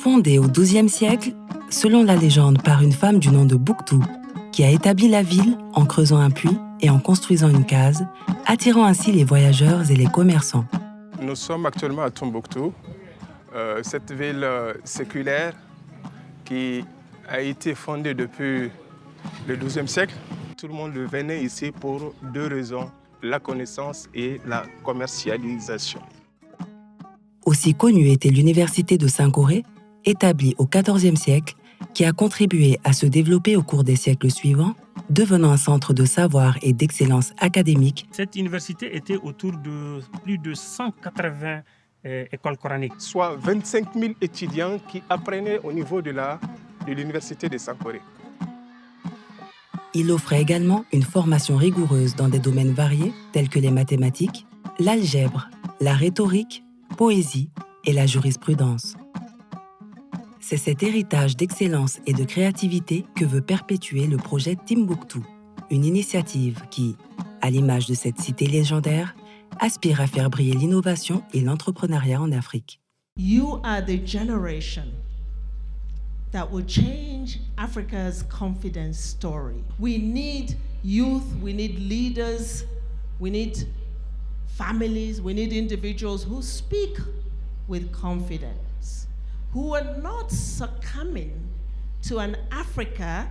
Fondée au XIIe siècle, selon la légende, par une femme du nom de Bouctou, qui a établi la ville en creusant un puits et en construisant une case, attirant ainsi les voyageurs et les commerçants. Nous sommes actuellement à Tombouctou, cette ville séculaire qui a été fondée depuis le XIIe siècle. Tout le monde venait ici pour deux raisons, la connaissance et la commercialisation. Aussi connue était l'université de Saint-Coré, établie au XIVe siècle, qui a contribué à se développer au cours des siècles suivants, devenant un centre de savoir et d'excellence académique. Cette université était autour de plus de 180 écoles coraniques. Soit 25 000 étudiants qui apprenaient au niveau de l'université de Saint-Coré. Il offrait également une formation rigoureuse dans des domaines variés tels que les mathématiques, l'algèbre, la rhétorique, poésie et la jurisprudence. C'est cet héritage d'excellence et de créativité que veut perpétuer le projet Timbuktu, une initiative qui, à l'image de cette cité légendaire, aspire à faire briller l'innovation et l'entrepreneuriat en Afrique. You are the generation that will change Africa's confidence story. We need youth, we need leaders, we need families, we need individuals who speak with confidence, who are not succumbing to an Africa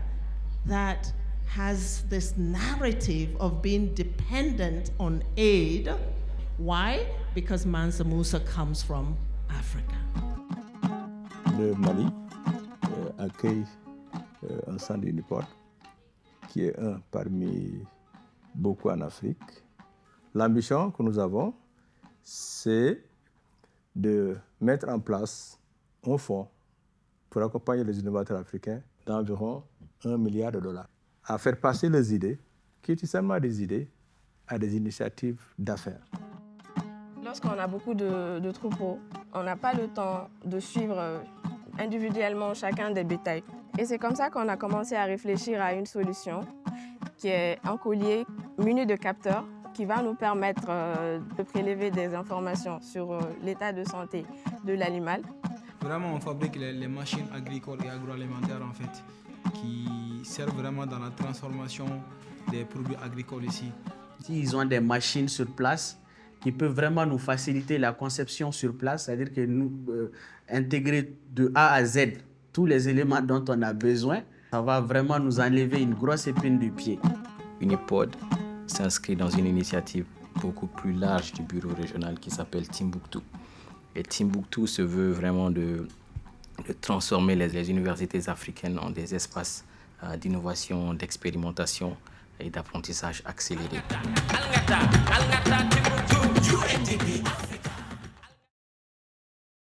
that has this narrative of being dependent on aid. Why? Because Mansa Musa comes from Africa. Le Mali accueille un centre Uniport, qui est un parmi beaucoup en Afrique. L'ambition que nous avons, c'est de mettre en place un fonds pour accompagner les innovateurs africains d'environ $1 milliard, à faire passer les idées, qui sont tout simplement des idées, à des initiatives d'affaires. Lorsqu'on a beaucoup de troupeaux, on n'a pas le temps de suivre individuellement chacun des bétails. Et c'est comme ça qu'on a commencé à réfléchir à une solution qui est un collier muni de capteurs qui va nous permettre de prélever des informations sur l'état de santé de l'animal. Vraiment, on fabrique les machines agricoles et agroalimentaires en fait, qui servent vraiment dans la transformation des produits agricoles ici. Ils ont des machines sur place qui peuvent vraiment nous faciliter la conception sur place, c'est-à-dire que nous intégrer de A à Z tous les éléments dont on a besoin, ça va vraiment nous enlever une grosse épine du pied. Unipod s'inscrit dans une initiative beaucoup plus large du bureau régional qui s'appelle Timbuktu. Et Timbuktu se veut vraiment de transformer les universités africaines en des espaces d'innovation, d'expérimentation et d'apprentissage accéléré.